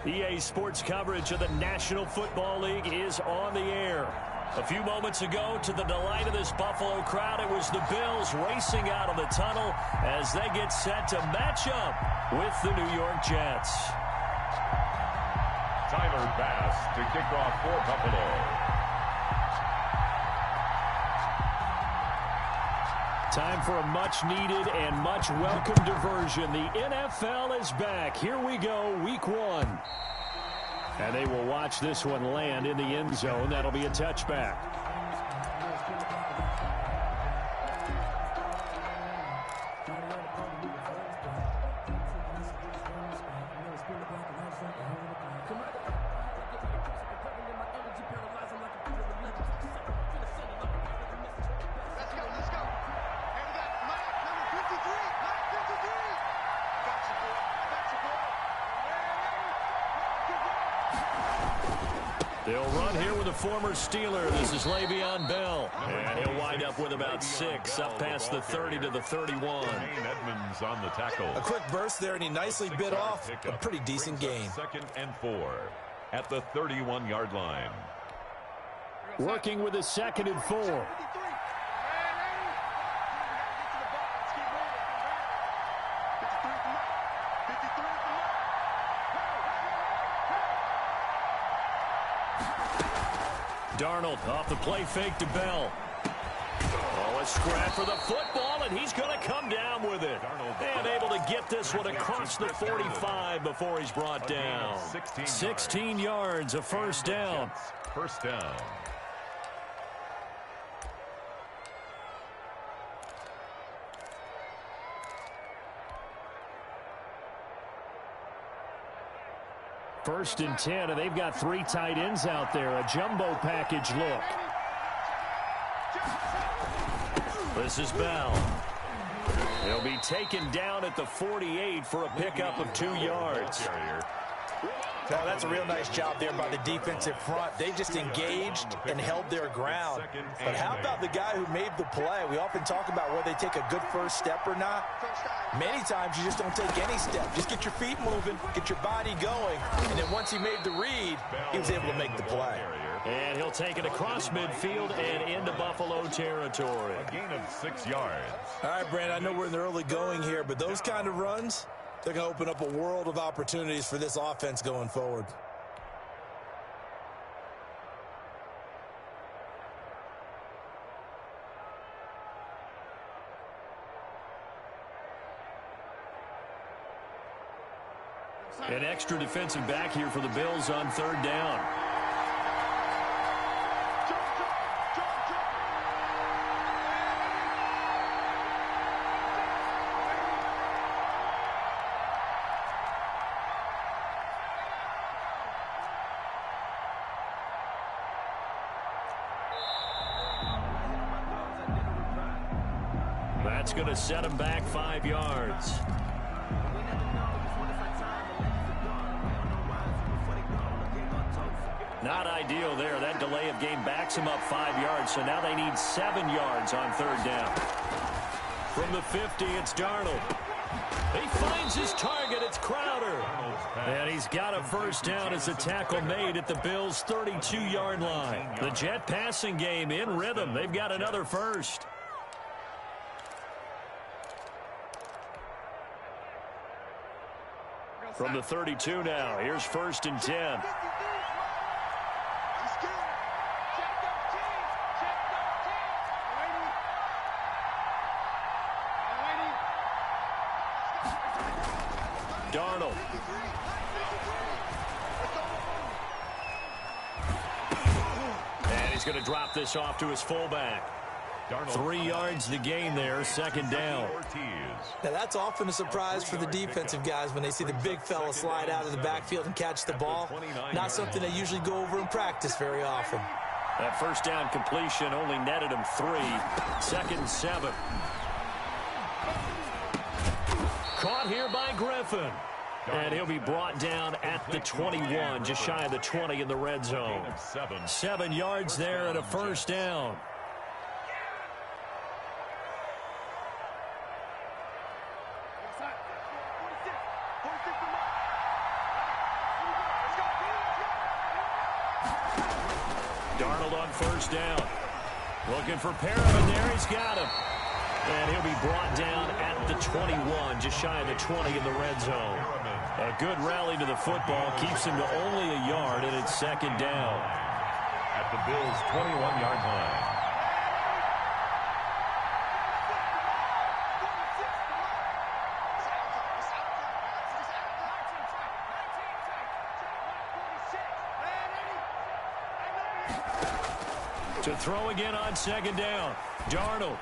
EA Sports coverage of the National Football League is on the air. A few moments ago, to the delight of this Buffalo crowd, it was the Bills racing out of the tunnel as they get set to match up with the New York Jets. Tyler Bass to kick off for Buffalo. Time for a much-needed and much-welcome diversion. The NFL is back. Here we go, Week 1. And they will watch this one land in the end zone. That'll be a touchback. They'll run here with a former Steeler. This is Le'Veon Bell. And he'll wind up with about 6, up past the 30 to the 31. Edmonds on the tackle. A quick burst there, and he nicely bit off a pretty decent gain. 2nd and 4 at the 31-yard line. Working with a 2nd and 4. Darnold off the play fake to Bell. Oh, a scrap for the football, and he's going to come down with it. And able to get this one across the 45 before he's brought down. 16 yards, a first down. First down. First and 10, and they've got 3 tight ends out there. A jumbo package look. This is Bell. He'll be taken down at the 48 for a pickup of 2 yards. Well, that's a real nice job there by the defensive front. They just engaged and held their ground. But how about the guy who made the play? We often talk about whether they take a good first step or not. Many times you just don't take any step. Just get your feet moving, get your body going, and then once he made the read, he was able to make the play. And he'll take it across midfield and into Buffalo territory. A gain of 6 yards. All right, Brandon, I know we're in the early going here, but those kind of runs, they're going to open up a world of opportunities for this offense going forward. An extra defensive back here for the Bills on 3rd down. That's going to set him back 5 yards. Not ideal there. That delay of game backs him up 5 yards, so now they need 7 yards on 3rd down. From the 50, it's Darnold. He finds his target. It's Crowder. And he's got a first down as a tackle made at the Bills' 32-yard line. The Jet passing game in rhythm. They've got another first. From the 32 now, here's 1st and 10. Darnold. And he's going to drop this off to his fullback. 3 yards the gain there, 2nd down. Now, that's often a surprise for the defensive guys when they see the big fella slide out of the backfield and catch the ball. Not something they usually go over in practice very often. That first down completion only netted him 3. 2nd and 7. Caught here by Griffin. And he'll be brought down at the 21, just shy of the 20 in the red zone. 7 yards there and a first down. Darnold on first down. Looking for Perriman there. He's got him. And he'll be brought down at the 21, just shy of the 20 in the red zone. A good rally to the football keeps him to only a yard, and it's second down. At the Bills' 21-yard line. To throw again on second down. Darnold.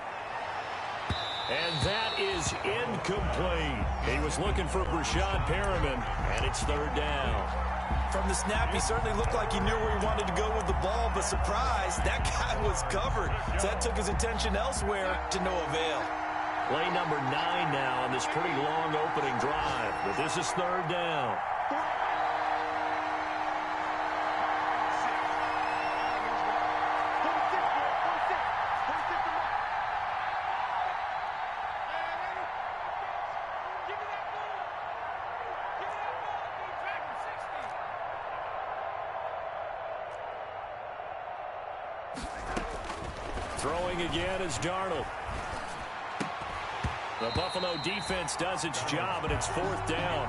And that is incomplete. He was looking for Brashad Perriman, and it's third down. From the snap, he certainly looked like he knew where he wanted to go with the ball, but surprise, that guy was covered. So that took his attention elsewhere to no avail. Play number 9 now on this pretty long opening drive, but this is third down. Throwing again is Darnold. The Buffalo defense does its job, and it's fourth down.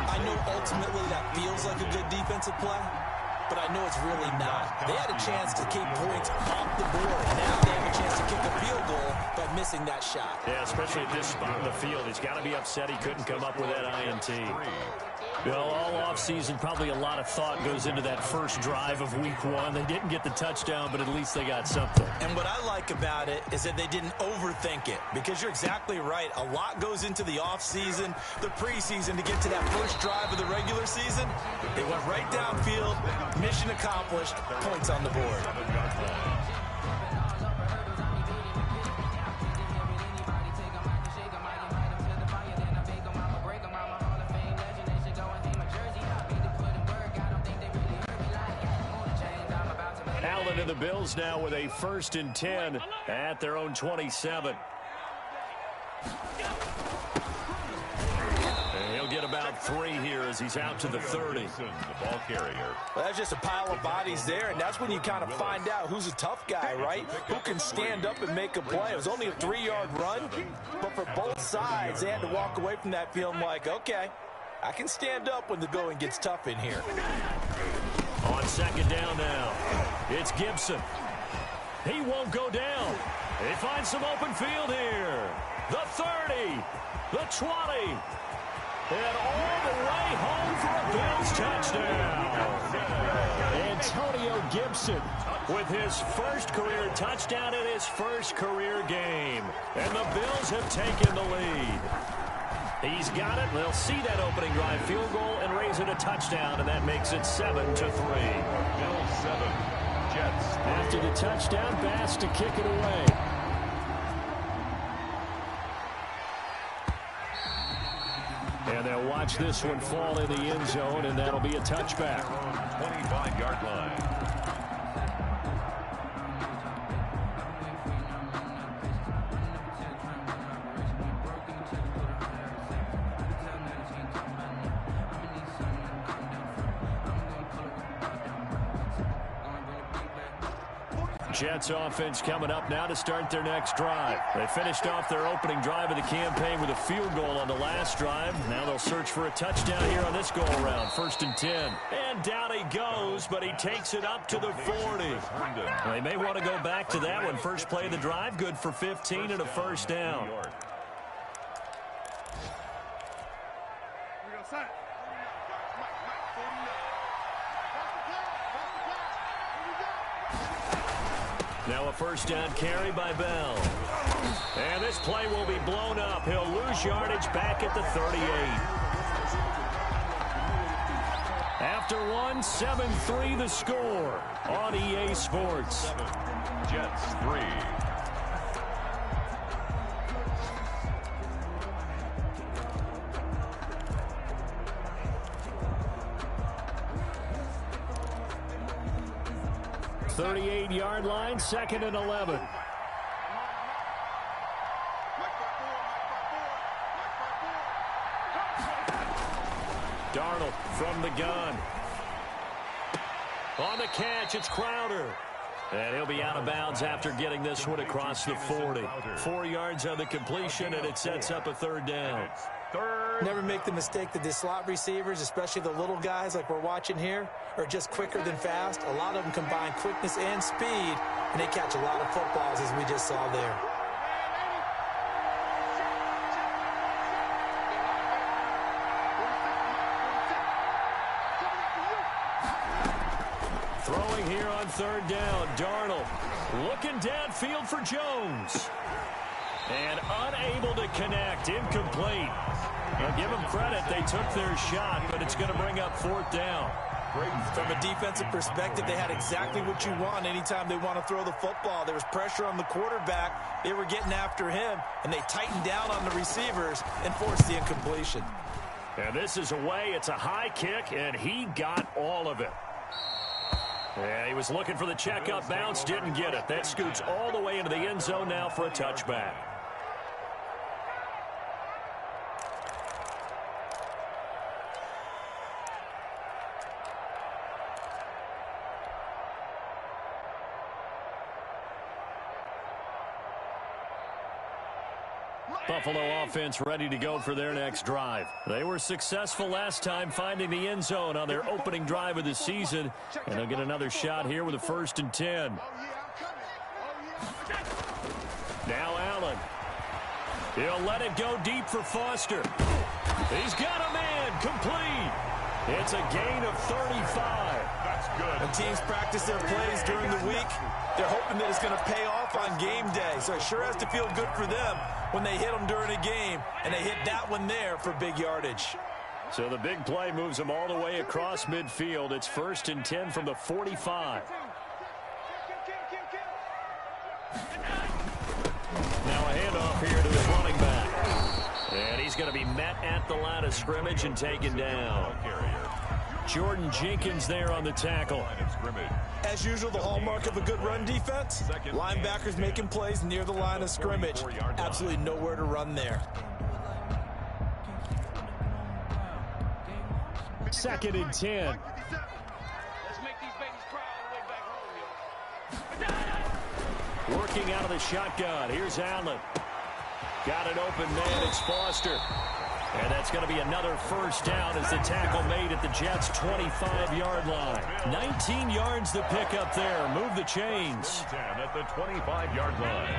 I know ultimately that feels like a good defensive play, but I know it's really not. They had a chance to keep points off the board. Now they have a chance to kick a field goal by missing that shot. Yeah, especially at this spot in the field. He's got to be upset he couldn't come up with that INT. Well, all offseason, probably a lot of thought goes into that first drive of week 1. They didn't get the touchdown, but at least they got something. And what I like about it is that they didn't overthink it, because you're exactly right. A lot goes into the offseason, the preseason, to get to that first drive of the regular season. They went right downfield, mission accomplished, points on the board. And the Bills now with a 1st and 10 at their own 27. And he'll get about 3 here as he's out to the 30. The ball carrier. Well, that's just a pile of bodies there, and that's when you kind of find out who's a tough guy, right? Who can stand up and make a play. It was only a 3-yard run, but for both sides, they had to walk away from that feeling like, okay, I can stand up when the going gets tough in here. On second down now, it's Gibson. He won't go down. He finds some open field here. The 30, the 20, and all the way home for a Bills touchdown. Antonio Gibson with his first career touchdown in his first career game. And the Bills have taken the lead. He's got it. They'll see that opening drive field goal and raise it a touchdown, and that makes it 7-3. Bills 7, Jets. After the touchdown, Bass to kick it away. And they'll watch this one fall in the end zone, and that'll be a touchback. 25-yard line. Jets offense coming up now to start their next drive. They finished off their opening drive of the campaign with a field goal on the last drive. Now they'll search for a touchdown here on this go-around. 1st and 10. And down he goes, but he takes it up to the 40. They may want to go back to that one. First play of the drive, good for 15 and a first down. Now a first down carry by Bell. And this play will be blown up. He'll lose yardage back at the 38. After one, 7-3 the score on EA Sports. Jets 3. The 38-yard line, 2nd and 11. Darnold from the gun. On the catch, it's Crowder. And he'll be out of bounds after getting this one across the 40. 4 yards on the completion, and it sets up a third down. Never make the mistake that the slot receivers, especially the little guys like we're watching here, are just quicker than fast. A lot of them combine quickness and speed, and they catch a lot of footballs, as we just saw there. Throwing here on third down, Darnold looking downfield for Jones. And unable to connect, incomplete. Now give them credit, they took their shot, but it's going to bring up fourth down. From a defensive perspective, they had exactly what you want anytime they want to throw the football. There was pressure on the quarterback. They were getting after him, and they tightened down on the receivers and forced the incompletion. And this is away. It's a high kick, and he got all of it. Yeah, he was looking for the checkup bounce, didn't get it. That scoots all the way into the end zone now for a touchback. Buffalo offense ready to go for their next drive. They were successful last time finding the end zone on their opening drive of the season, and they'll get another shot here with a 1st and 10. Now Allen. He'll let it go deep for Foster. He's got a man, complete. It's a gain of 35. That's good. When teams practice their plays during the week, they're hoping that it's going to pay off on game day. So it sure has to feel good for them when they hit them during a game, and they hit that one there for big yardage. So the big play moves them all the way across midfield. It's 1st and 10 from the 45. Now a handoff here to his running back. And he's going to be met at the line of scrimmage and taken down. Jordan Jenkins there on the tackle. As usual, the hallmark of a good run defense, linebackers making plays near the line of scrimmage. Absolutely nowhere to run there. 2nd and 10. Working out of the shotgun. Here's Allen. Got an open man. It's Foster. And that's going to be another first down as the tackle made at the Jets' 25-yard line. 19 yards to pick up there. Move the chains. 10 at the 25-yard line.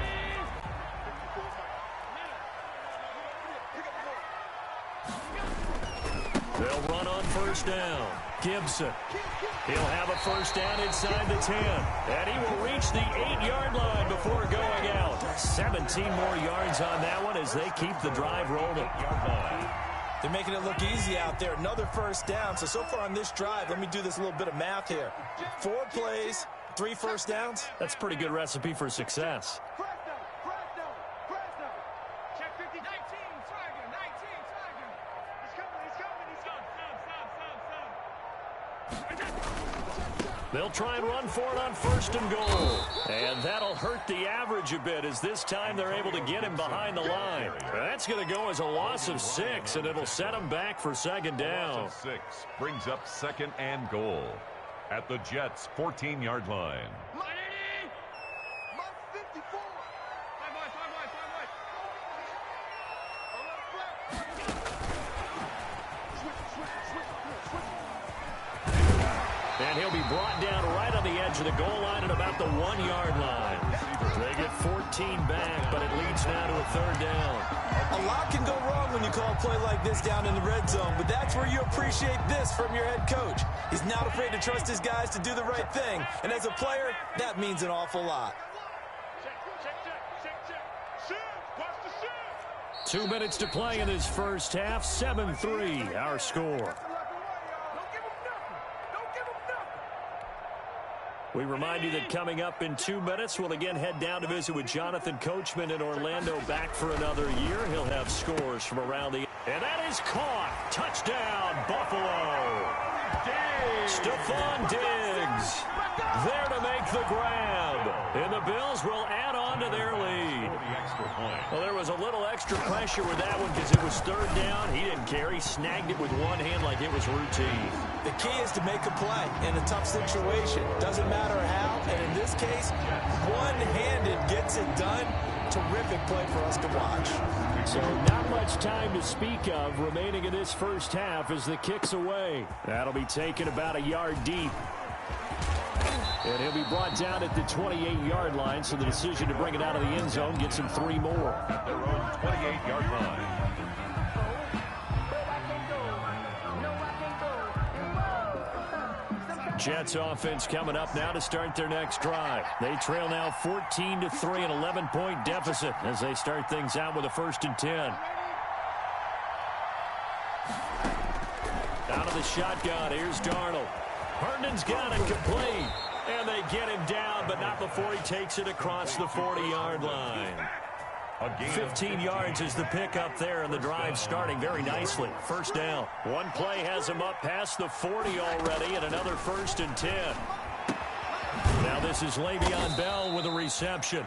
They'll run on first down. Gibson. He'll have a first down inside the 10. And he will reach the 8-yard line before going out. 17 more yards on that one as they keep the drive rolling. They're making it look easy out there. Another first down. So far on this drive, let me do this little bit of math here. 4 plays, 3 first downs. That's a pretty good recipe for success. They'll try and run for it on 1st and goal. And that'll hurt the average a bit as this time they're able to get him behind the line. That's going to go as a loss of 6, and it'll set him back for 2nd down. 6 brings up 2nd and goal at the Jets' 14-yard line. And he'll be brought down right on the edge of the goal line at about the 1-yard line. They get 14 back, but it leads now to a 3rd down. A lot can go wrong when you call a play like this down in the red zone, but that's where you appreciate this from your head coach. He's not afraid to trust his guys to do the right thing, and as a player, that means an awful lot. 2 minutes to play in this first half. 7-3, our score. We remind you that coming up in 2 minutes, we'll again head down to visit with Jonathan Coachman in Orlando, back for another year. He'll have scores from around the... And that is caught. Touchdown, Buffalo. Stephon Diggs. There to make the grab. And the Bills will add on to their lead. Well, there was a little extra pressure with that one because it was third down. He didn't care. He snagged it with one hand like it was routine. The key is to make a play in a tough situation. Doesn't matter how. And in this case, one-handed gets it done. Terrific play for us to watch. So not much time to speak of remaining in this first half as the kick's away. That'll be taken about a yard deep. And he'll be brought down at the 28-yard line, so the decision to bring it out of the end zone gets him 3 more. At their own 28-yard line. Jets offense coming up now to start their next drive. They trail now 14-3, an 11-point deficit as they start things out with a 1st and 10. Out of the shotgun, here's Darnold. Herndon's got it complete. And they get him down, but not before he takes it across the 40-yard line. 15 yards is the pickup there, and the drive starting very nicely. First down. One play has him up past the 40 already, and another 1st and 10. Now this is Le'Veon Bell with a reception.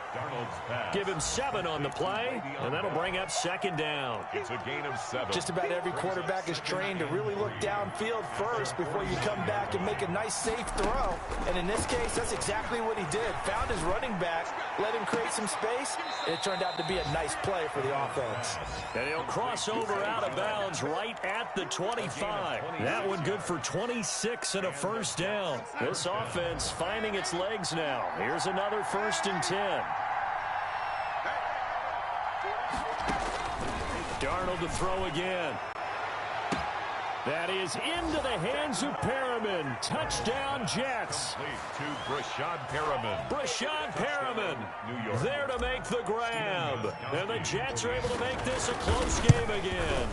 Give him 7 on the play, and that'll bring up 2nd down. It's a gain of 7. Just about every quarterback is trained to really look downfield first before you come back and make a nice, safe throw. And in this case, that's exactly what he did. Found his running back, let him create some space, and it turned out to be a nice play for the offense. And he'll cross over out of bounds right at the 25. That one good for 26 and a 1st down. This offense finding its legs now. Here's another 1st and 10. Darnold to throw again. That is into the hands of Perriman. Touchdown, Jets. To Brashad Perriman. Brashad Perriman there to make the grab. And the Jets are able to make this a close game again.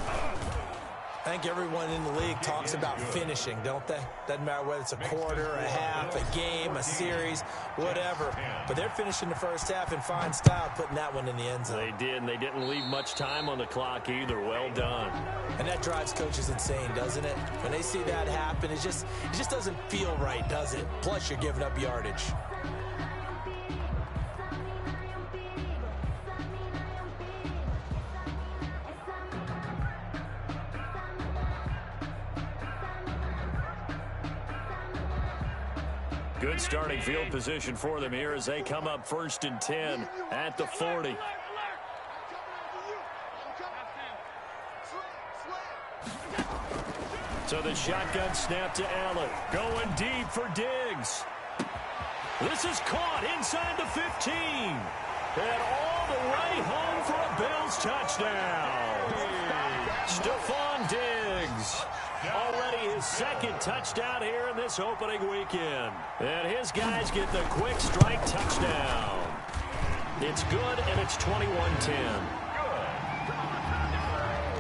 I think everyone in the league talks about finishing, don't they? Doesn't matter whether it's a quarter, a half, a game, a series, whatever. But they're finishing the first half in fine style, putting that one in the end zone. They did, and they didn't leave much time on the clock either. Well done. And that drives coaches insane, doesn't it? When they see that happen, it just doesn't feel right, does it? Plus, you're giving up yardage. Good starting field position for them here as they come up 1st and 10 at the 40. So the shotgun snap to Allen. Going deep for Diggs. This is caught inside the 15. And all the way home for a Bills touchdown. Stephon Diggs. Already his 2nd touchdown here in this opening weekend. And his guys get the quick strike touchdown. It's good, and it's 21-10.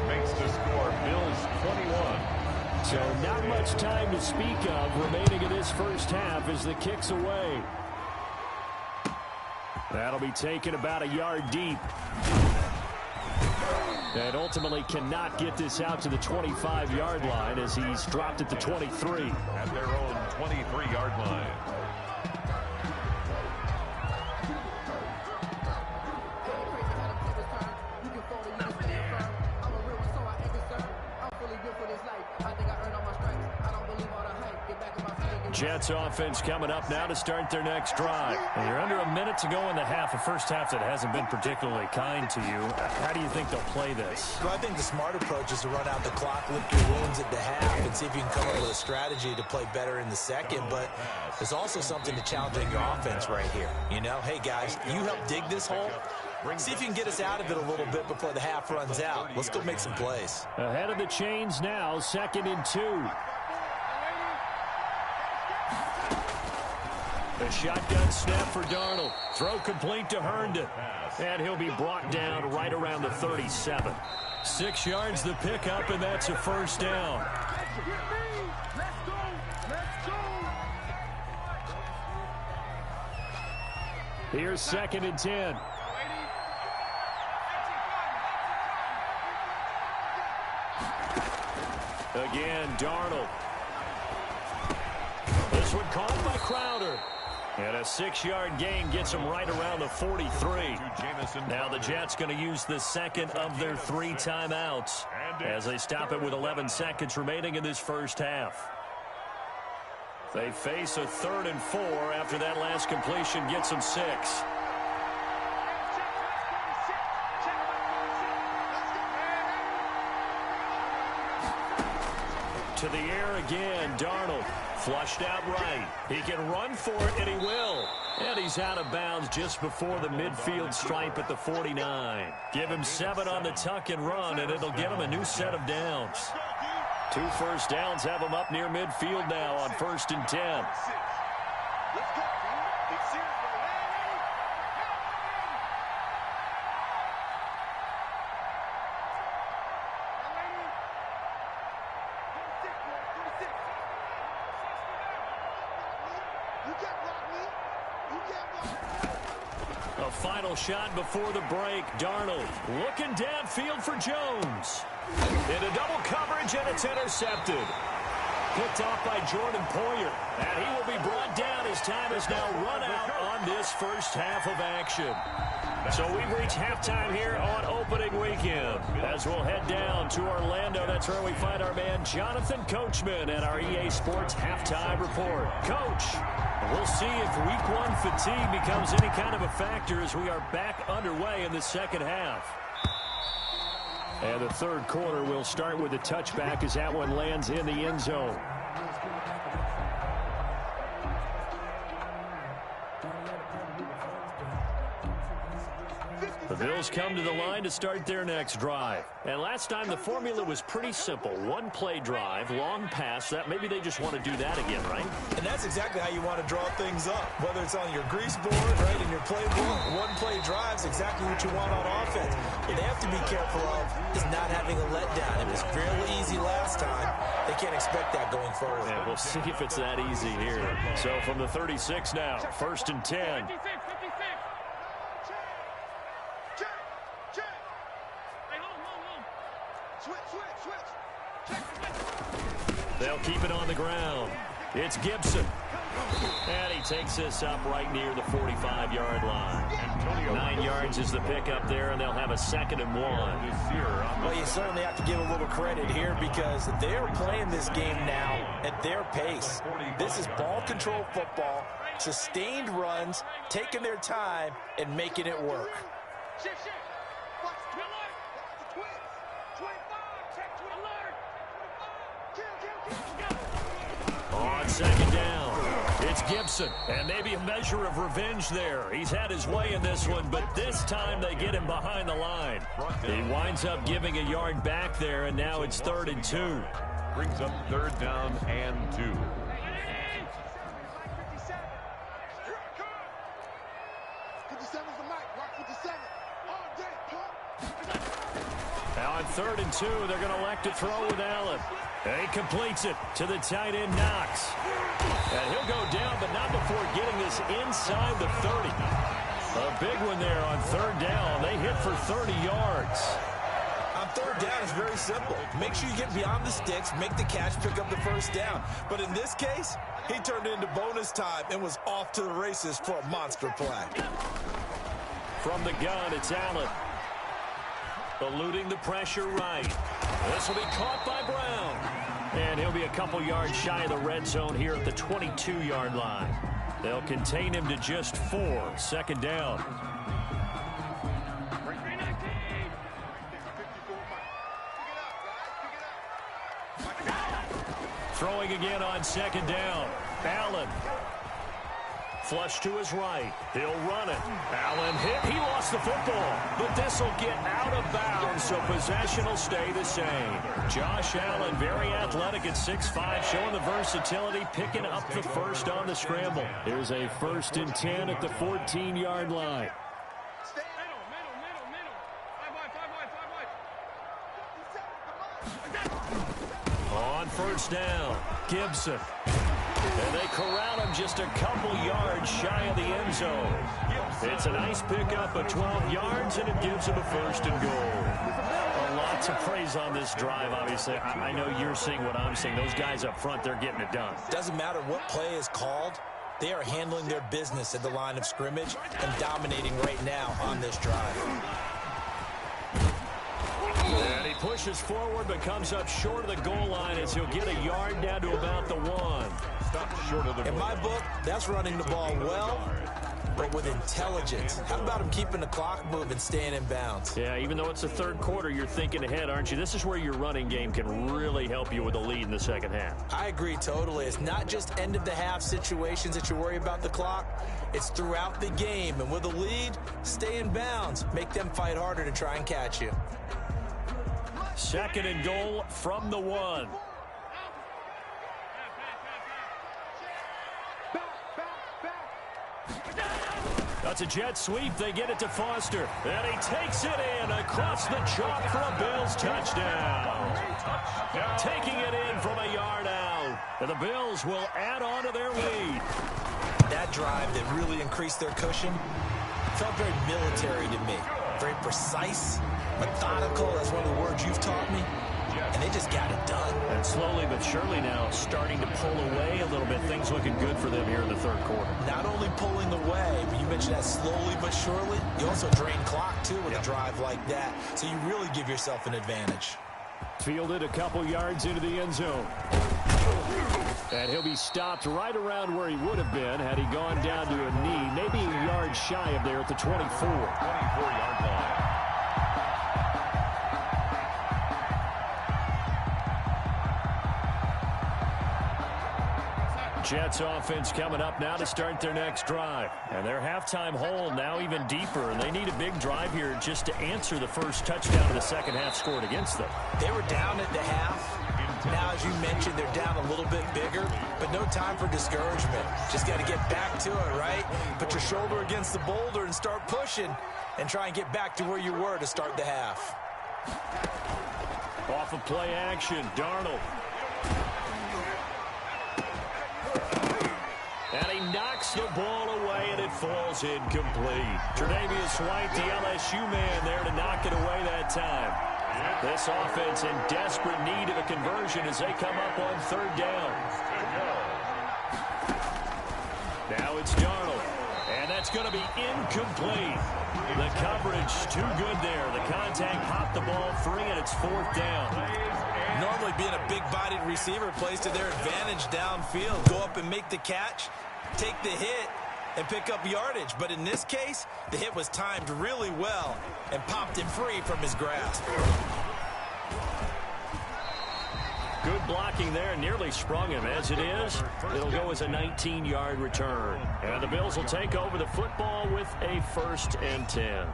Makes the score Bills 21. So not much time to speak of remaining in this first half as the kick's away. That'll be taken about a yard deep. And ultimately cannot get this out to the 25-yard line as he's dropped at the 23. At their own 23-yard line. Jets offense coming up now to start their next drive. And you're under a minute to go in the half, a first half that hasn't been particularly kind to you. How do you think they'll play this? Well, I think the smart approach is to run out the clock, lick your wounds at the half, and see if you can come up with a strategy to play better in the second. But there's also something to challenging your offense right here. You know, hey, guys, you help dig this hole. See if you can get us out of it a little bit before the half runs out. Let's go make some plays. Ahead of the chains now, 2nd and 2. A shotgun snap for Darnold. Throw complete to Herndon. And he'll be brought down right around the 37. 6 yards the pickup, and that's a 1st down. Here's 2nd and 10. Again, Darnold. The This one caught by Crowder. And a 6-yard gain gets them right around the 43. Now the Jets going to use the second of their 3 timeouts as they stop it with 11 seconds remaining in this first half. They face a 3rd and 4 after that last completion gets them 6. To the air again, Darnold. Flushed out right. He can run for it, and he will. And he's out of bounds just before the midfield stripe at the 49. Give him 7 on the tuck and run, and it'll give him a new set of downs. 2 first downs have him up near midfield now on 1st and 10. A final shot before the break. Darnold looking downfield for Jones. Into double coverage, and it's intercepted. Picked off by Jordan Poyer. And he will be brought down as time has now run out on this first half of action. So we reach halftime here on opening weekend. As we'll head down to Orlando, that's where we find our man Jonathan Coachman at our EA Sports Halftime Report. Coach, we'll see if Week 1 fatigue becomes any kind of a factor as we are back underway in the second half. And the third quarter will start with a touchback as that one lands in the end zone. The Bills come to the line to start their next drive. And last time the formula was pretty simple. 1-play drive, long pass. That maybe they just want to do that again, right? And that's exactly how you want to draw things up. Whether it's on your grease board, right, in your playbook, 1-play drive's exactly what you want on offense. What they have to be careful of is not having a letdown. It was fairly easy last time. They can't expect that going forward. Yeah, we'll see if it's that easy here. So from the 36 now, 1st and 10. They'll keep it on the ground. It's Gibson. And he takes this up right near the 45-yard line. 9 yards is the pickup there, and they'll have a 2nd and 1. Well, you certainly have to give a little credit here because they're playing this game now at their pace. This is ball control football, sustained runs, taking their time, and making it work. On 2nd down, it's Gibson, and maybe a measure of revenge there. He's had his way in this one, but this time they get him behind the line. He winds up giving a yard back there, and now it's 3rd and 2. Brings up 3rd down and 2. Now on 3rd and 2, they're going to elect to throw with Allen. And he completes it to the tight end, Knox. And he'll go down, but not before getting this inside the 30. A big one there on 3rd down. They hit for 30 yards. On 3rd down, it's very simple. Make sure you get beyond the sticks, make the catch, pick up the 1st down. But in this case, he turned it into bonus time and was off to the races for a monster play. From the gun, it's Allen. Eluding the pressure right. This will be caught by Brown. And he'll be a couple yards shy of the red zone here at the 22-yard line. They'll contain him to just 4. 2nd down. Throwing again on 2nd down. Allen. Flush to his right. He'll run it. Allen hit. He lost the football. But this will get out of bounds, so possession will stay the same. Josh Allen, very athletic at 6'5", showing the versatility, picking up the 1st on the scramble. Here's a 1st and 10 at the 14-yard line. On 1st down, Gibson. And they corral him just a couple yards shy of the end zone. It's a nice pickup of 12 yards, and it gives him a 1st and goal. A lot Lots of praise on this drive, obviously. I know you're seeing what I'm seeing. Those guys up front, they're getting it done. Doesn't matter what play is called. They are handling their business at the line of scrimmage and dominating right now on this drive. And he pushes forward but comes up short of the goal line as he'll get a yard down to about the 1. Stop short of the In my book, that's running the ball well, but with intelligence. How about him keeping the clock moving, staying in bounds? Yeah, even though it's the third quarter, you're thinking ahead, aren't you? This is where your running game can really help you with a lead in the second half. I agree totally. It's not just end-of-the-half situations that you worry about the clock. It's throughout the game. And with a lead, stay in bounds. Make them fight harder to try and catch you. 2nd and goal from the 1. That's a jet sweep. They get it to Foster. And he takes it in across the chalk for a Bills touchdown. Taking it in from a yard out. And the Bills will add on to their lead. That drive that really increased their cushion felt very military to me. Very precise, methodical. That's one of the words you've taught me. And they just got it done. And slowly but surely now starting to pull away a little bit. Things looking good for them here in the third quarter. Not only pulling away, but you mentioned that slowly but surely. You also drain clock, too, with a drive like that. So you really give yourself an advantage. Fielded a couple yards into the end zone. And he'll be stopped right around where he would have been had he gone down to a knee. Maybe a yard shy of there at the 24. 24-yard line. Jets offense coming up now to start their next drive. And their halftime hole now even deeper. And they need a big drive here just to answer the first touchdown of the second half scored against them. They were down at the half. Now, as you mentioned, they're down a little bit bigger, but no time for discouragement. Just got to get back to it, right? Put your shoulder against the boulder and start pushing and try and get back to where you were to start the half. Off of play action, Darnold. And he knocks the ball away, and it falls incomplete. Tre'Davious White, the LSU man, there to knock it away that time. This offense in desperate need of a conversion as they come up on 3rd down. Now it's Darnold, and that's going to be incomplete. The coverage too good there. The contact popped the ball free, and it's 4th down. Normally being a big-bodied receiver plays to their advantage downfield. Go up and make the catch, take the hit, and pick up yardage. But in this case, the hit was timed really well and popped it free from his grasp. Good blocking there, nearly sprung him. As it is, it'll go as a 19-yard return. And the Bills will take over the football with a 1st and 10.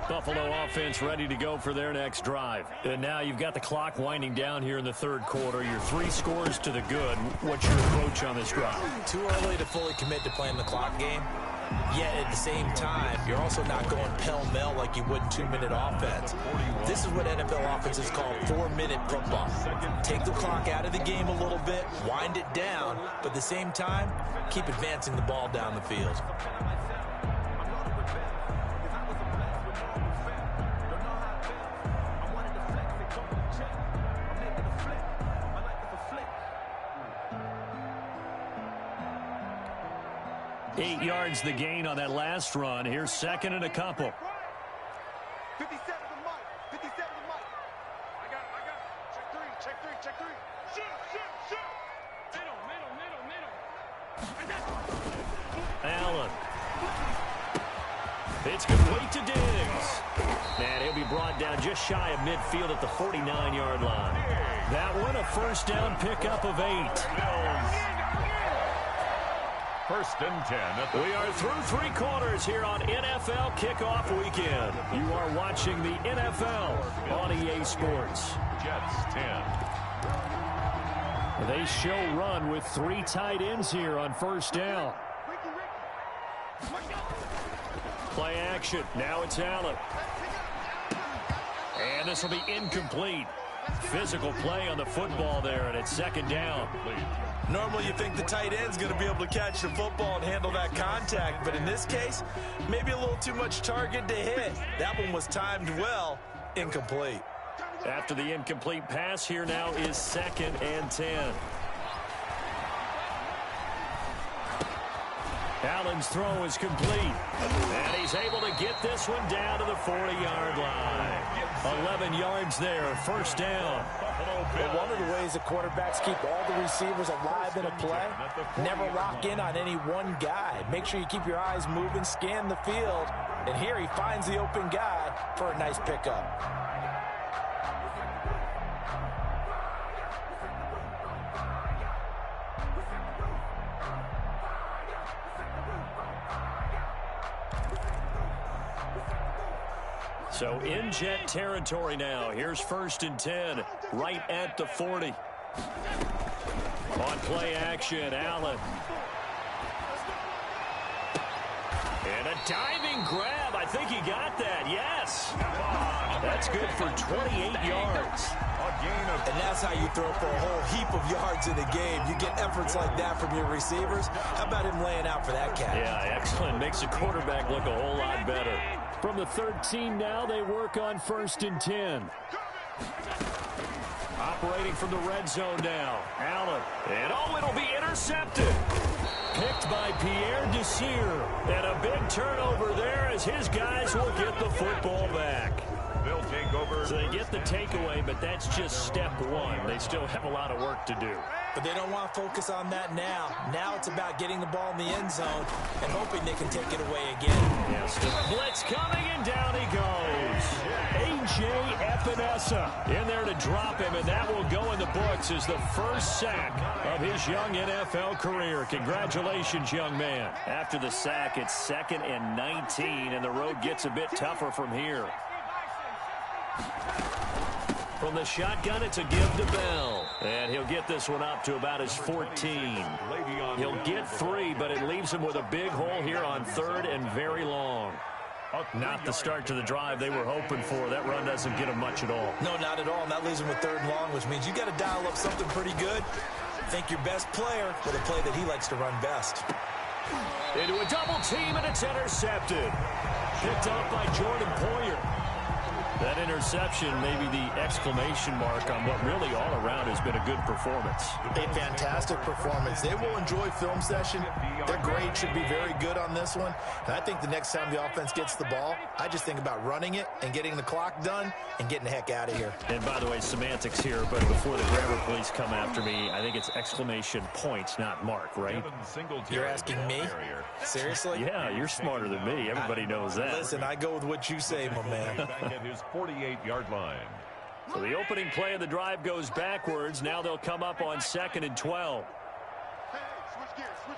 Buffalo offense ready to go for their next drive. And now you've got the clock winding down here in the third quarter. Your 3 scores to the good. What's your approach on this drive? Too early to fully commit to playing the clock game. Yet at the same time, you're also not going pell-mell like you would in 2-minute offense. This is what NFL offenses call 4-minute football. Take the clock out of the game a little bit, wind it down, but at the same time, keep advancing the ball down the field. Eight yards the gain on that last run. Here's 2nd and a couple. 57 to Mike. 57 to Mike. I got it. Check three. Shoot. Middle. Allen. It's complete to Diggs. And he'll be brought down just shy of midfield at the 49-yard line. That one a 1st down pickup of 8. 1st and 10. We are through 3 quarters here on NFL Kickoff Weekend. You are watching the NFL on EA Sports. Jets 10. They show run with 3 tight ends here on 1st down. Play action. Now it's Allen. And this will be incomplete. Physical play on the football there, and it's second down. Normally you think the tight end's going to be able to catch the football and handle that contact, but in this case, maybe a little too much target to hit. That one was timed well, incomplete. After the incomplete pass, here now is 2nd and 10. Allen's throw is complete. And he's able to get this one down to the 40-yard line. 11 yards there, first down. Well, one of the ways the quarterbacks keep all the receivers alive in a play, never lock in on any one guy. Make sure you keep your eyes moving, scan the field. And here he finds the open guy for a nice pickup. So in Jet territory now. Here's 1st and 10, right at the 40. On play action, Allen. And a diving grab. I think he got that. Yes. That's good for 28 yards. And that's how you throw for a whole heap of yards in a game. You get efforts like that from your receivers. How about him laying out for that catch? Yeah, excellent. Makes the quarterback look a whole lot better. From the 13 now, they work on 1st and 10. Operating from the red zone now. Allen. And it'll be intercepted. Picked by Pierre Desir. And a big turnover there as his guys will get the football back. They'll take over. So they get the takeaway, but that's just step one. They still have a lot of work to do. But they don't want to focus on that now. Now it's about getting the ball in the end zone and hoping they can take it away again. Yes, the blitz coming, and down he goes. A.J. Epinesa in there to drop him, and that will go in the books as the first sack of his young NFL career. Congratulations, young man. After the sack, it's 2nd and 19, and the road gets a bit tougher from here. From the shotgun, it's a give to Bell. And he'll get this one up to about his 14. He'll get 3, but it leaves him with a big hole here on 3rd and very long. Not the start to the drive they were hoping for. That run doesn't get him much at all. No, not at all. And that leaves him with 3rd and long, which means you got to dial up something pretty good. Think your best player with a play that he likes to run best. Into a double team, and it's intercepted. Picked up by Jordan Poyer. That interception may be the exclamation mark on what really all around has been a good performance. A fantastic performance. They will enjoy film session. Their grade should be very good on this one. And I think the next time the offense gets the ball, I just think about running it and getting the clock done and getting the heck out of here. And by the way, semantics here, but before the grammar police come after me, I think it's exclamation points, not mark, right? You're asking me? Seriously? Yeah, you're smarter than me. Everybody knows that. Listen, I go with what you say, my man. Back at his 48-yard line. So the opening play of the drive goes backwards. Now they'll come up on 2nd and 12. Hey, switch gears, switch.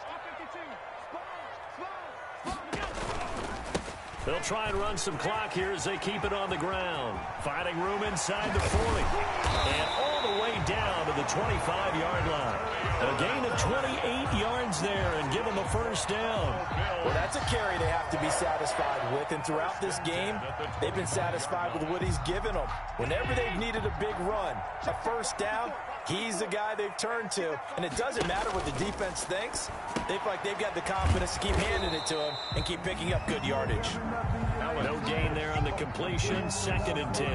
They'll try and run some clock here as they keep it on the ground. Finding room inside the 40. And all the way down to the 25-yard line. A gain of 28 yards there and give them a first down. Well, that's a carry they have to be satisfied with. And throughout this game, they've been satisfied with what he's given them. Whenever they've needed a big run, a first down, he's the guy they've turned to. And it doesn't matter what the defense thinks. They feel like they've got the confidence to keep handing it to him and keep picking up good yardage. No gain there on the completion. 2nd and 10.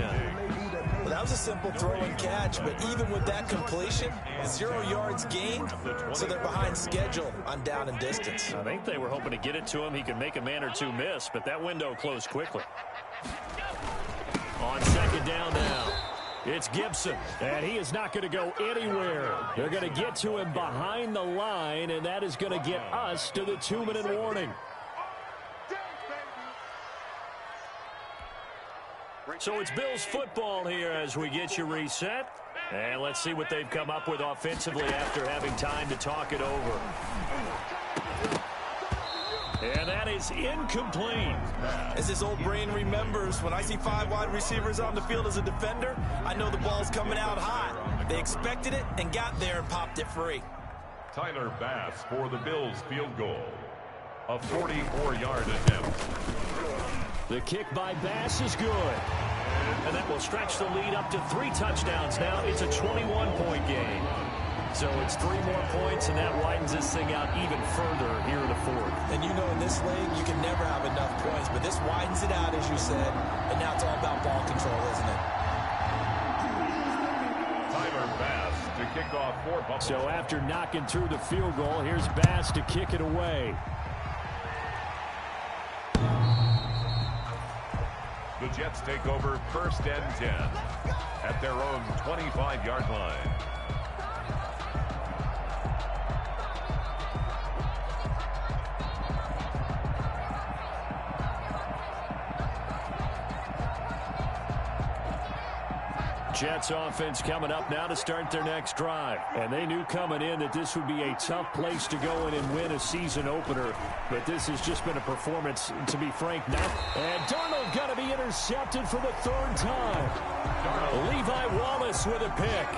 Well, that was a simple throw and catch, but even with that completion, 0 yards gained, so they're behind schedule on down and distance. I think they were hoping to get it to him. He could make a man or two miss, but that window closed quickly. On 2nd down now, it's Gibson, and he is not going to go anywhere. They're going to get to him behind the line, and that is going to get us to the 2-minute warning. So it's Bills football here as we get you reset. And let's see what they've come up with offensively after having time to talk it over. And that is incomplete. As his old brain remembers, when I see 5 wide receivers on the field as a defender, I know the ball's coming out hot. They expected it and got there and popped it free. Tyler Bass for the Bills field goal. A 44-yard attempt. The kick by Bass is good. And that will stretch the lead up to 3 touchdowns now. It's a 21-point game. So it's 3 more points, and that widens this thing out even further here in the 4th. And you know in this league, you can never have enough points, but this widens it out, as you said, and now it's all about ball control, isn't it? Tyler Bass to kick off for Buffalo. So after knocking through the field goal, here's Bass to kick it away. The Jets take over 1st and 10 at their own 25-yard line. Jets offense coming up now to start their next drive. And they knew coming in that this would be a tough place to go in and win a season opener. But this has just been a performance, to be frank, now. And Darnold going to be intercepted for the 3rd time. Levi Wallace with a pick.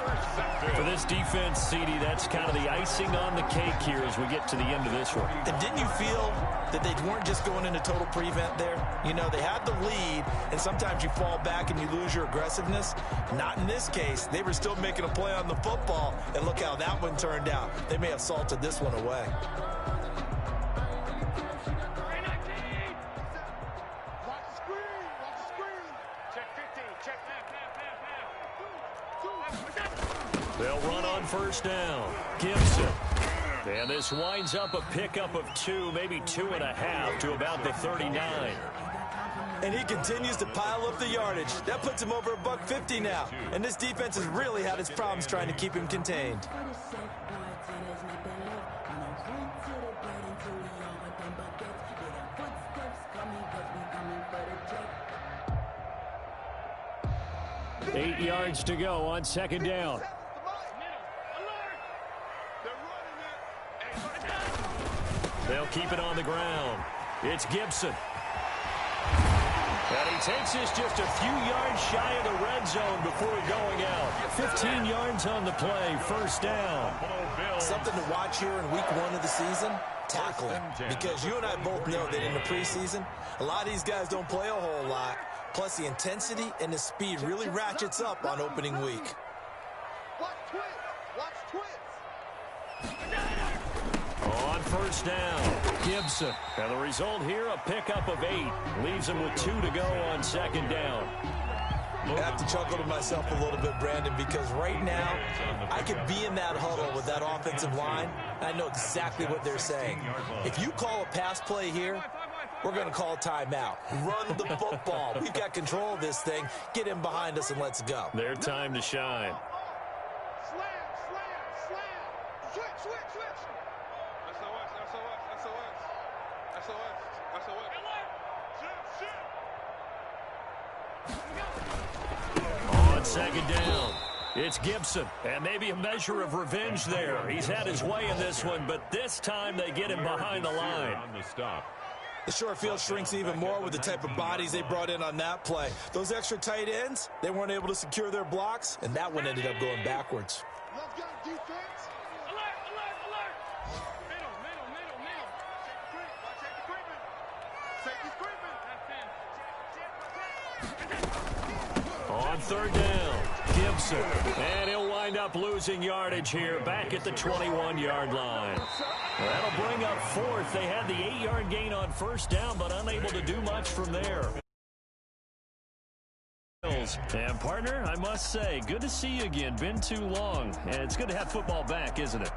For this defense, CD, that's kind of the icing on the cake here as we get to the end of this one. And didn't you feel that they weren't just going into total prevent there? You know, they had the lead, and sometimes you fall back and you lose your aggressiveness. Not in this case. They were still making a play on the football, and look how that one turned out. They may have salted this one away. They'll run on 1st down. Gibson. And this winds up a pickup of 2, maybe 2.5 to about the 39. And he continues to pile up the yardage. That puts him over $150 now. And this defense has really had its problems trying to keep him contained. Eight yards to go on 2nd down. They'll keep it on the ground. It's Gibson. And he takes this just a few yards shy of the red zone before going out. 15 yards on the play, 1st down. Something to watch here in week 1 of the season, tackling. Because you and I both know that in the preseason, a lot of these guys don't play a whole lot. Plus, the intensity and the speed really ratchets up on opening week. On 1st down, Gibson. And the result here, a pickup of 8. Leaves him with 2 to go on 2nd down. I have to chuckle to myself a little bit, Brandon, because right now, I could be in that huddle with that offensive line, and I know exactly what they're saying. If you call a pass play here, we're going to call timeout. Run the football. We've got control of this thing. Get him behind us and let's go. Their time to shine. On 2nd down, it's Gibson. And maybe a measure of revenge there. He's had his way in this one, but this time they get him behind the line. The short field shrinks even more with the type of bodies they brought in on that play. Those extra tight ends, they weren't able to secure their blocks, and that one ended up going backwards. Let's go, defense. Alert, alert, alert. Middle. Safety's creeping. On 3rd down, Gibson. And he'll wind up losing yardage here back at the 21-yard line. That'll bring up 4th. They had the 8-yard gain on 1st down, but unable to do much from there. And, partner, I must say, good to see you again. Been too long. And it's good to have football back, isn't it?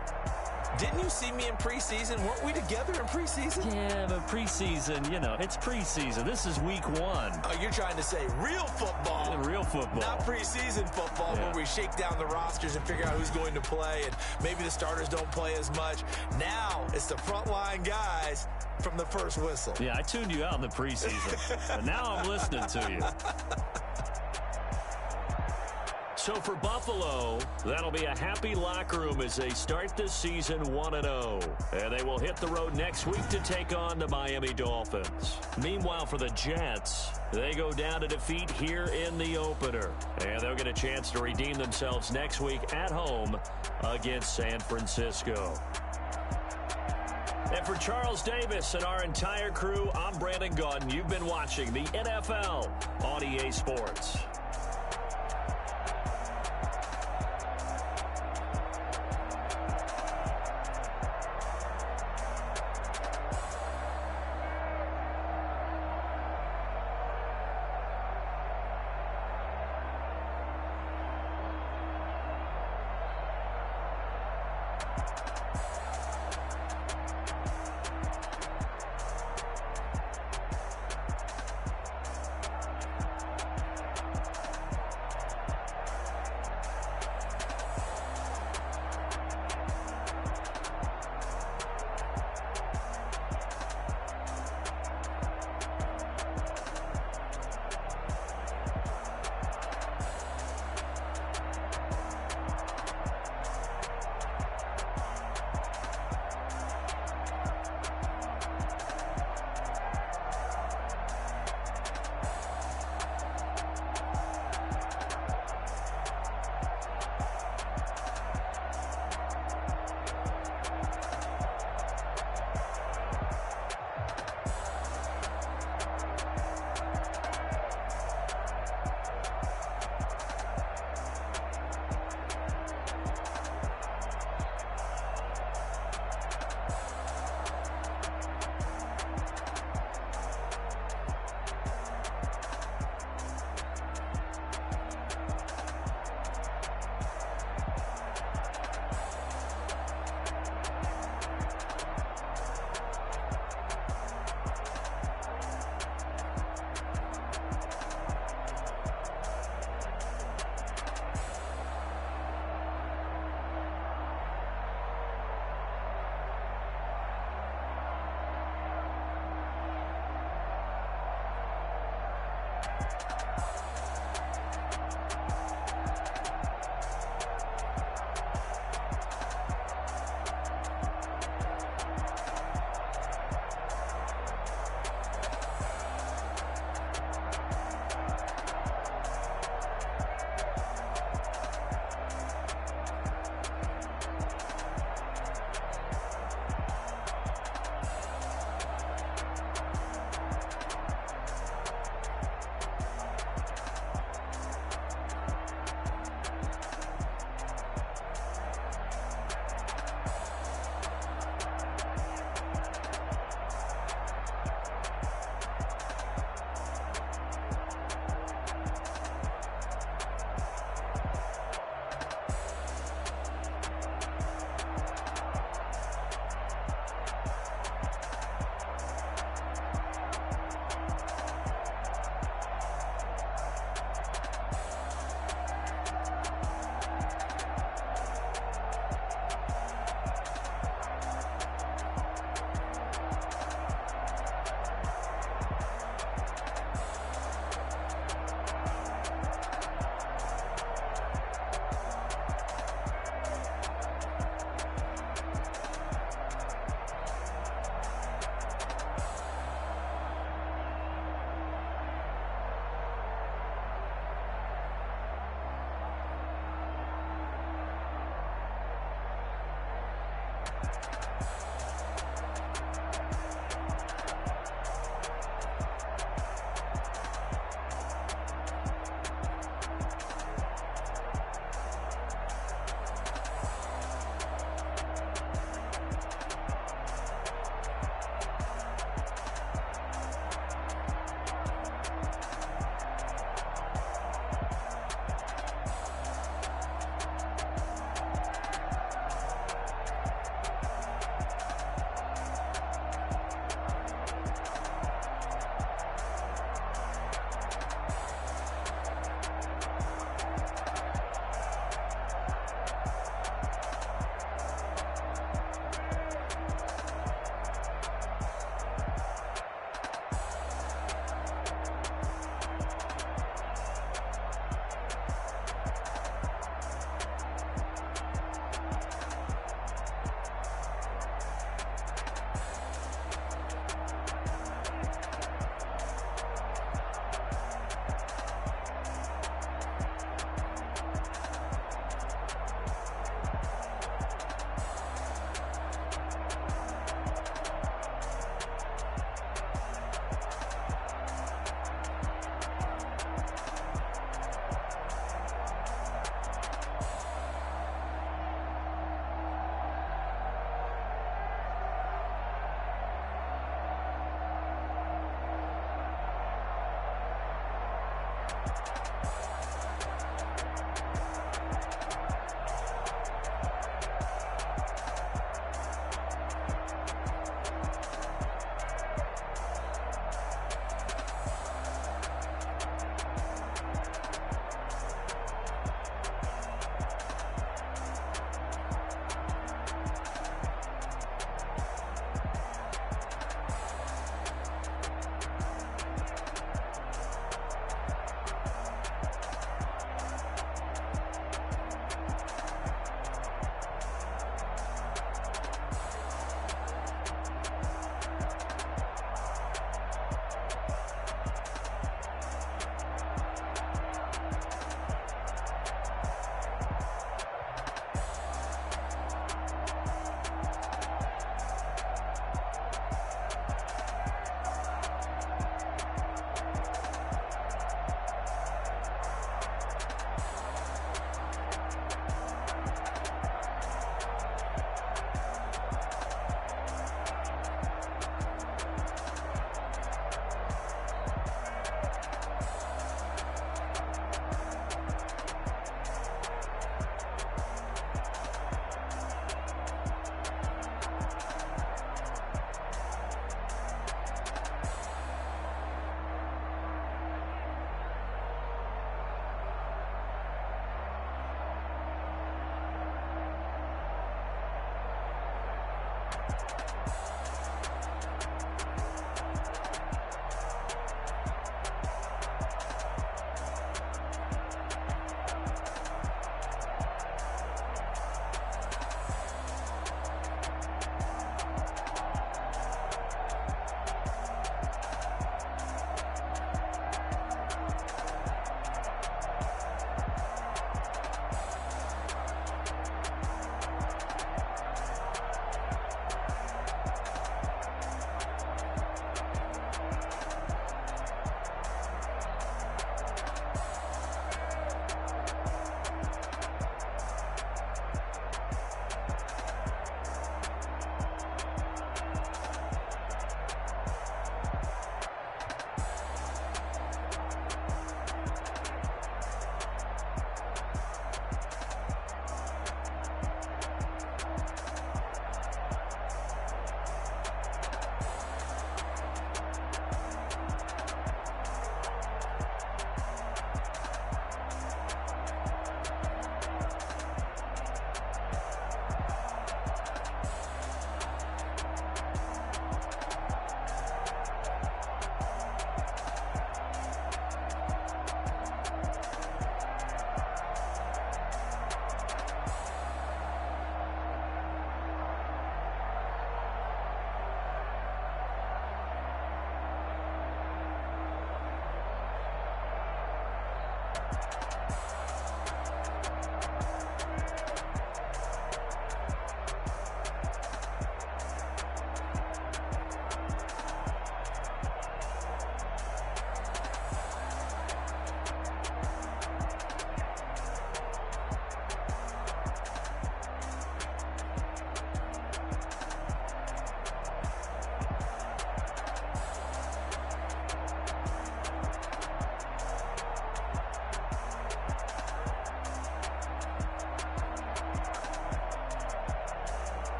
Didn't you see me in preseason? Weren't we together in preseason? Yeah, but preseason, you know, it's preseason. This is week 1. Oh, you're trying to say real football. Real football. Not preseason football, where we shake down the rosters and figure out who's going to play, and maybe the starters don't play as much. Now it's the frontline guys from the first whistle. Yeah, I tuned you out in the preseason. But now I'm listening to you. So for Buffalo, that'll be a happy locker room as they start this season 1-0. And they will hit the road next week to take on the Miami Dolphins. Meanwhile, for the Jets, they go down to defeat here in the opener. And they'll get a chance to redeem themselves next week at home against San Francisco. And for Charles Davis and our entire crew, I'm Brandon Gaudin. You've been watching the NFL on EA Sports.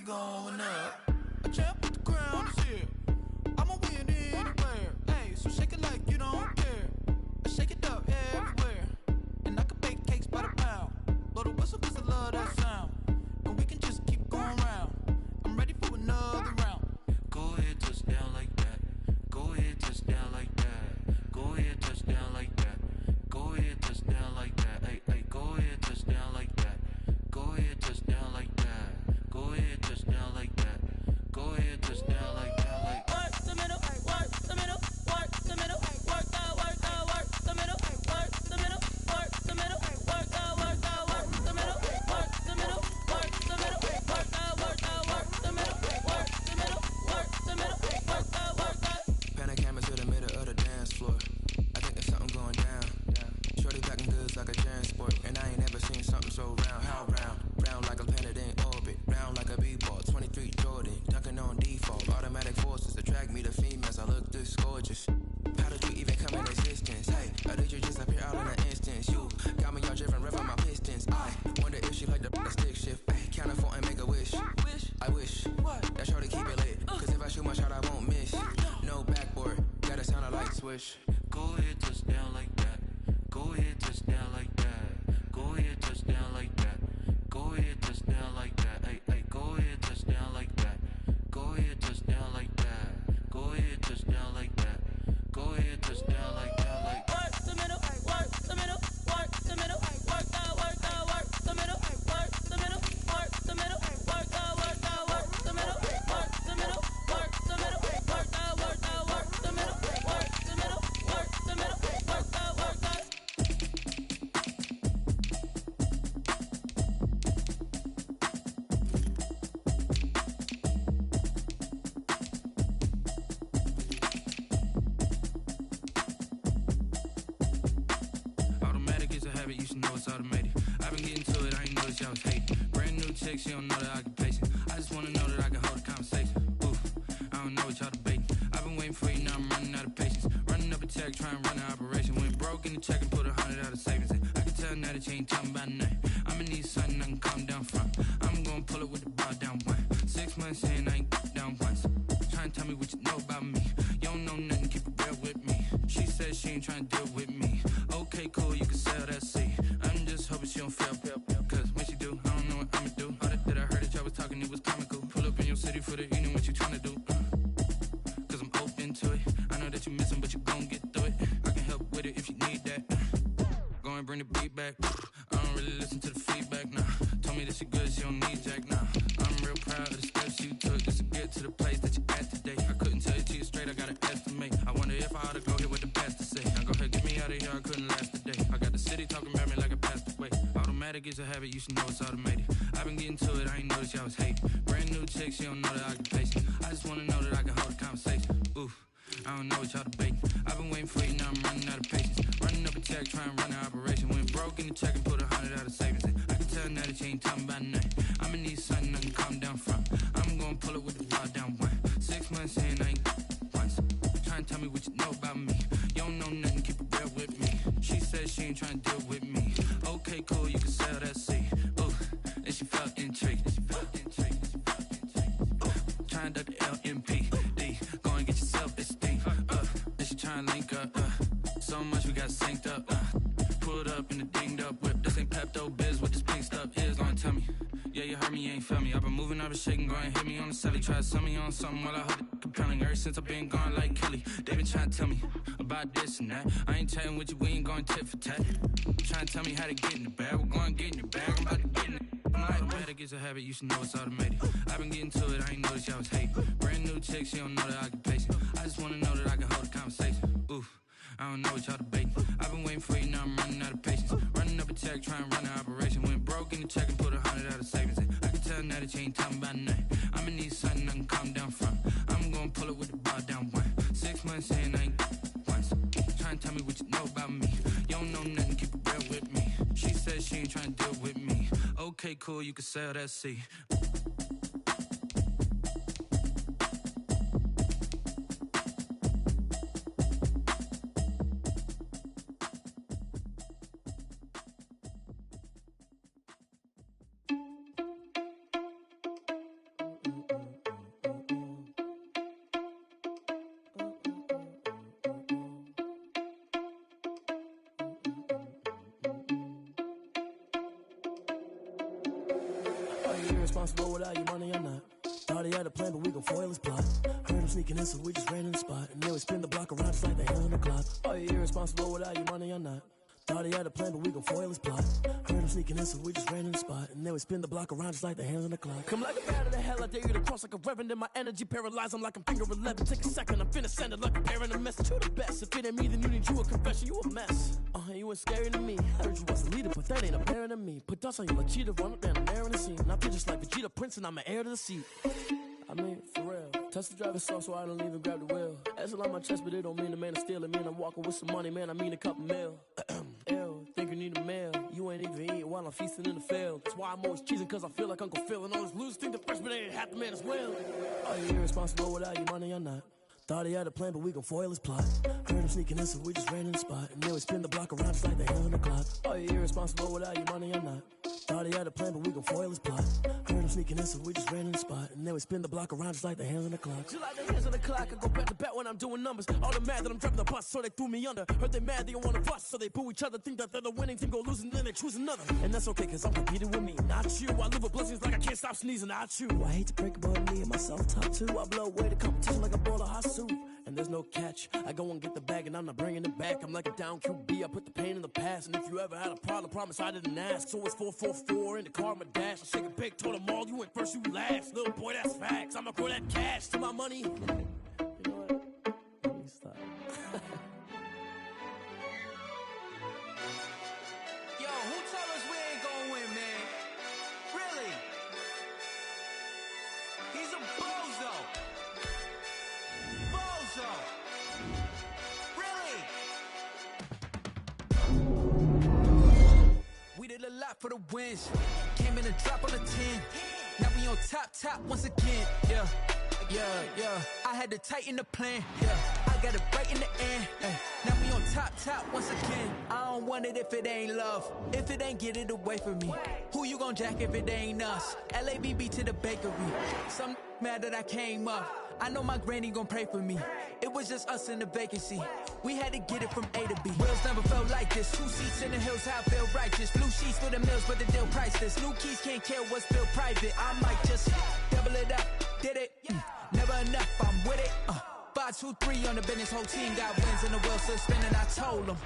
going up. A champ with the crown is here. I'ma win anywhere. Hey, so shake it like you don't care. I shake it up everywhere. And I can bake cakes by the pound. Blow the whistle 'cause I love that sound. And we can just keep going round. I'm ready for another round. Go ahead, touch down like that. Go ahead, touch down like that. Go ahead, touch down like that. Go ahead, touch down like that. Hey, hey, go ahead, touch down like that. Go ahead, touch down like that. Go ahead, touch down like that. Go ahead, touch down like that. Like work the middle, work the middle, work the middle, work out, work the middle, work the middle, work the middle, work out, work the middle, work the middle, work the middle, work out, work the middle, work the middle, work the middle, work out, work out. Pan a camera to the middle of the dance floor. I think there's something going down. Shorty packing goods like a transport, and I ain't never seen something so round. How round? Round like a planet in orbit, round like a b-ball. 23 Jordan, dunking on default. Automatic forces attract me to females. I look this gorgeous. How did you even come in existence? Hey, or did you just appear out in an instance? You got me all driven, revving my pistons. I wonder if she like the stick shift. Ay, count a four and make a wish. I wish that shorty keep it lit. 'Cause if I shoot my shot, I won't miss. No backboard, gotta sound a light switch. Go ahead, touch down like that. Go ahead, touch down like that. Go ahead, touch down like that. Go ahead, touch down like that. Hey, hey, go ahead, touch down like that. Go ahead, touch down like that. Go ahead, touch down like that. Go ahead, touch down like that. Like work the middle, work the middle, work the middle, work out, work the middle, work the middle, work the middle, work out, work the middle, work the middle, work the middle, work out, work the middle, work the middle, work the middle, work out, work out. Automatic is a habit, you should know it's automated. I've been getting to it, I ain't noticed y'all was hating. Brand new chick, she don't know the occupation. I just wanna know that I can hold a conversation. Oof, I don't know what y'all debating. I've been waiting for you, now I'm running out of patience. Running up a check, trying to run an operation. Went broke in the check and put 100 out of savings in. I can tell now that you ain't talking about nothing. I'ma need something I can calm down from. I'm gonna pull it with the bar down one. 6 months in, I ain't down once. Trying to tell me what you know about me. You don't know nothing, keep it real with me. She said she ain't trying to deal with me. Okay, cool, you can sell that seed. I'm just hoping she don't fail. 'Cause when she do, I don't know what I'ma do. All that I heard that y'all was talking, it was comical. Pull up in your city for the evening, what you tryna do? 'Cause I'm open to it. I know that you missing, but you gon' get through it. I can help with it if you need that. Go and bring the beat back. I don't really listen to the feedback, nah. Told me that she good, she don't need jack, nah. I'm real proud of the steps you took just to get to the place that you at today. I couldn't tell you to you straight, I gotta estimate. I wonder if I ought to go here with the best to say. Now go ahead, get me out of here, I couldn't last today. I got the city talking about me like I passed away. Automatic is a habit, you should know it's automated. I've been getting to it, I ain't noticed y'all was hating. Brand new chick, she don't know the occupation. I just wanna know that I can hold a conversation. Oof, I don't know what y'all debating. I've been waiting for you, now I'm running out of patience. Running up a check, trying to run an operation. Went broke in the check and put 100 out of savings in. I can tell now that you ain't talking about nothing. I'ma need something I can calm down from. I'm gonna pull it with the bar down one. 6 months in, I ain't once. Trying to tell me what you know about me. You don't know nothing, keep it real with me. She said she ain't trying to deal with me. Okay, cool, you can sell that seed. Ooh, and she felt intrigued. Trying to duck the LMPD. Go and get your self-esteem. And she trying to link up. So much we got synced up. Pulled up in the dinged up whip. This ain't Pepto-Biz, what this pink stuff is. Long tell me. Yeah, you heard me, you ain't felt me. I've been moving, I've been shaking, go and hit me on the celly. Try to sell me on something while I heard it compelling. Ever since I've been gone like Kelly, they been trying to tell me about this and that. I ain't chatting with you, we ain't going tit for tat. Trying to tell me how to get in the bag, we're going to get in the bag, I'm about to get in it. Automatic is a habit, you should know it's automated. I've been getting to it, I ain't noticed y'all was hating. Brand new chick, she don't know the occupation. I just wanna know that I can hold a conversation. Oof, I don't know what y'all debating. I've been waiting for you, now I'm running out of patience. Running up a check, trying to run an operation. Went broke in the check and put 100 out of savings in. I can tell now that you ain't talking about nothing. I'ma need something I can calm down from. I'm gonna pull it with the bar down one. 6 months in, I ain't once. Trying to tell me what you know about me. You don't know nothing, keep it real with me. She said she ain't trying to deal with me. Okay, cool, you can sell that seed. irresponsible without your money or not. Thought he had a plan, but we gon' foil his plot. Heard him sneaking in, so we just ran in the spot. And then we spin the block around just like the hell on the clock. Are you irresponsible without your money or not? Thought he had a plan, but we gon' foil his plot. Heard him sneaking in, so we just ran in the spot. And then we spin the block around just like the hands on the clock. Come like a bat of the hell, I dare you to cross like a reverend. And my energy paralyzed, I'm like I'm finger 11. Take a second, I'm finna send it like a parent a message to the best. If it ain't me, then you need you a confession, you a mess. You ain't scary to me. Heard you was a leader, but that ain't apparent to me. Put dust on you like cheetah, run up down the air in the scene. Now I just like Vegeta Prince, and I'm an heir to the seat. I mean, for real. Touch the driver's soft so I don't even grab the wheel. That's on my chest, but it don't mean the man is stealing. Man, I'm walking with some money, man, I mean a couple mil. Ew, think you need a meal. You ain't even eating while I'm feasting in the field. That's why I'm always cheesing, cause I feel like Uncle Phil. And all those losers think the freshman ain't half the man as well. Are you irresponsible without your money or not? Thought he had a plan, but we gon' foil his plot. Heard him sneaking in, so we just ran in the spot. And then we spin the block around just like the hell on the clock. Are you irresponsible without your money or not? Thought he had a plan, but we gon' foil his plot. Heard him sneaking in, so we just ran in the spot. And then we spin the block around just like the hands on the clock. Just like the hands on the clock, I go back to back when I'm doing numbers. All the mad that I'm driving the bus, so they threw me under. Heard they mad, they don't wanna bust, so they boo each other. Think that they're the winning team, go losing, then they choose another. And that's okay, cause I'm competing with me, not you. I live with blessings like I can't stop sneezing, not you. I hate to break it, but me and myself top two. I blow away the competition like a bowl of hot soup. And there's no catch. I go and get the bag and I'm not bringing it back. I'm like a down QB, I put the pain in the past. And if you ever had a problem, promise I didn't ask. So it's 444 in the car, my dash. I shake a big, told them all, you went first, you last. Little boy, that's facts. I'ma throw that cash to my money. You know what? Let me stop. Yo, who told us we ain't gonna win, man? Really? He's a bozo. Bozo. Really? We did a lot for the wins. Came in a drop on the 10. Now we on top once again. Yeah. I had to tighten the plan. Yeah. I got it right in the end. Now we on top once again. I don't want it if it ain't love. If it ain't, get it away from me. Who you gon' jack if it ain't us? LABB to the bakery. Some mad that I came up. I know my granny gon' pray for me. It was just us in the vacancy. We had to get it from A to B. Wheels never felt like this. 2 seats in the hills, how I feel righteous. Blue sheets for the mills, but the deal priceless. New keys can't care what's built private. I might just double it up. Did it? Never enough, I'm with it. 5, 2, 3 on the business. Whole team got wins and the wheels still spinning. I told them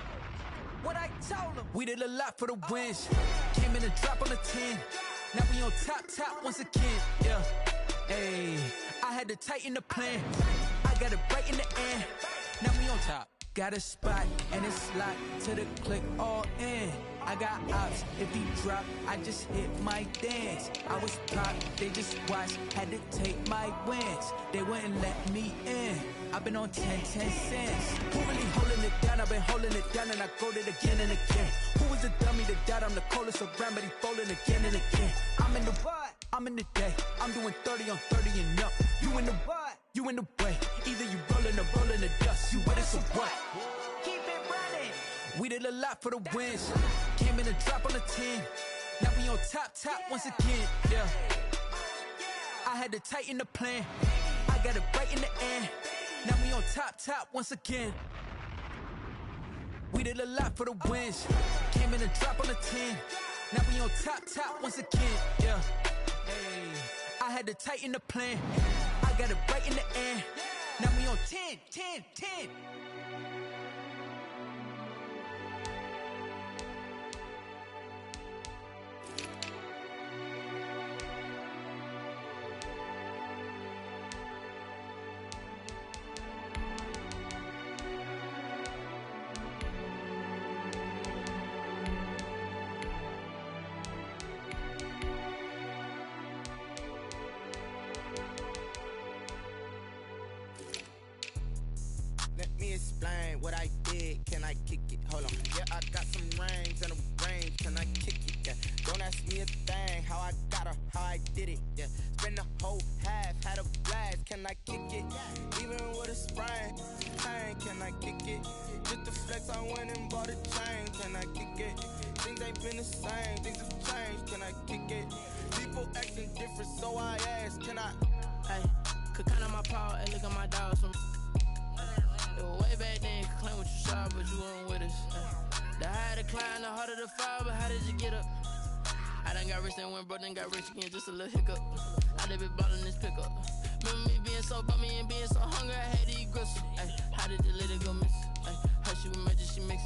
what I told them. We did a lot for the wins. Came in a drop on the 10. Now we on top once again. Yeah. Hey, I had to tighten the plan. I got it right in the end. Now we on top. Got a spot and it's locked to the click all in. I got ops, if he drop, I just hit my dance. I was popped, they just watched, had to take my wins. They wouldn't let me in. I've been on 10 cents. Who really holding it down? I've been holding it down and I go it again and again. Who was the dummy that died? I'm the coldest around, but he folding again and again. I'm in the what? I'm in the day. I'm doing 30 on 30 and up. You in the what? You in the way. Either you rolling or rolling the dust. You with us or what? Keep it running. We did a lot for the wins. Came in a drop on the 10. Now we on top once again. Yeah. I had to tighten the plan. I got it right in the end. Now we on top once again. We did a lot for the wins. Came in a drop on the 10. Now we on top once again. Yeah. Hey, I had to tighten the plan. I got it right in the end. Now we on 10. Explain what I did, can I kick it? Hold on, yeah, I got some rings and a range, can I kick it? Yeah, don't ask me a thing, how I got her, how I did it. Yeah, spend the whole half, had a blast, can I kick it? Even with a sprain, can I kick it? Just the flex, I went and bought a chain, can I kick it? Things ain't been the same, things have changed, can I kick it? People acting different, so I ask, can I? Hey, could count on my power and look at my dogs from. Way back then, you could claim what you saw, but you weren't with us. The higher the climb, the harder the fall, but how did you get up? I done got rich and went broke, then got rich again, just a little hiccup. I done been ballin' this pickup. Remember me being so bummy and being so hungry, I had to eat gristle. Ay, how did the lady go miss? Ay, her she was magic, she mixed.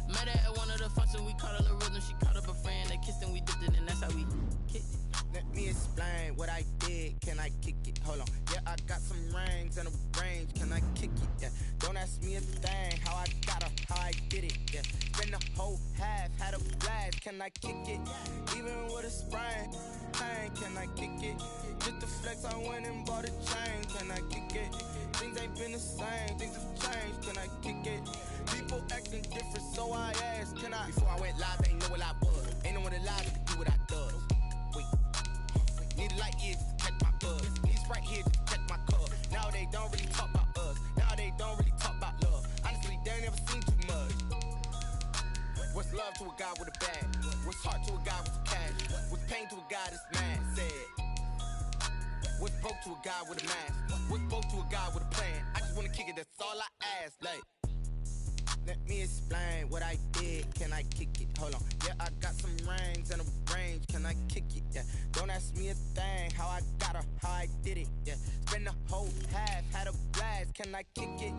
Met her at one of the functions, we caught a little rhythm. She caught up a friend, they kissed and we dipped it, and that's how we kicked it. Let me explain what I did. Can I kick it? Hold on. Yeah, I got some rings and a range. Can I kick it? Yeah. Don't ask me a thing. How I got her, how I did it. Yeah. Spend the whole half, had a blast. Can I kick it? Even with a sprain, pain. Can I kick it? Just to flex, I went and bought a chain. Can I kick it? Things ain't been the same. Things have changed. Can I kick it? People acting different, so I asked. Can I? Before I went live, they ain't know what I was. Ain't no one alive that can do what I does. Need a light here just to catch my buzz. Need Sprite here just to catch my cup. Now they don't really talk about us. Now they don't really talk about love. Honestly, they ain't never seen too much. What's love to a guy with a bag? What's heart to a guy with cash? What's pain to a guy that's mad? Said. What's broke to a guy with a mask? What's broke to a guy with a plan? I just wanna kick it, that's all I ask. Like, let me explain what I did. Can I kick it? Hold on. Yeah, I got some rings and a range. Can I kick it? Yeah. Don't ask me a thing. How I got her, how I did it. Yeah. Spend the whole half, had a blast. Can I kick it?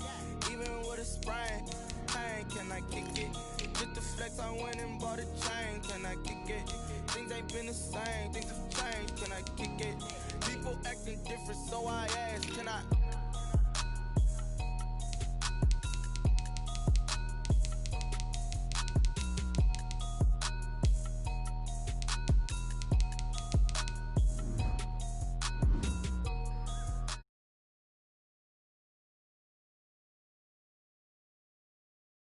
Even with a sprain, pain. Can I kick it? Just to flex, I went and bought a chain. Can I kick it? Things ain't been the same. Things have changed. Can I kick it? People acting different, so I asked. Can I?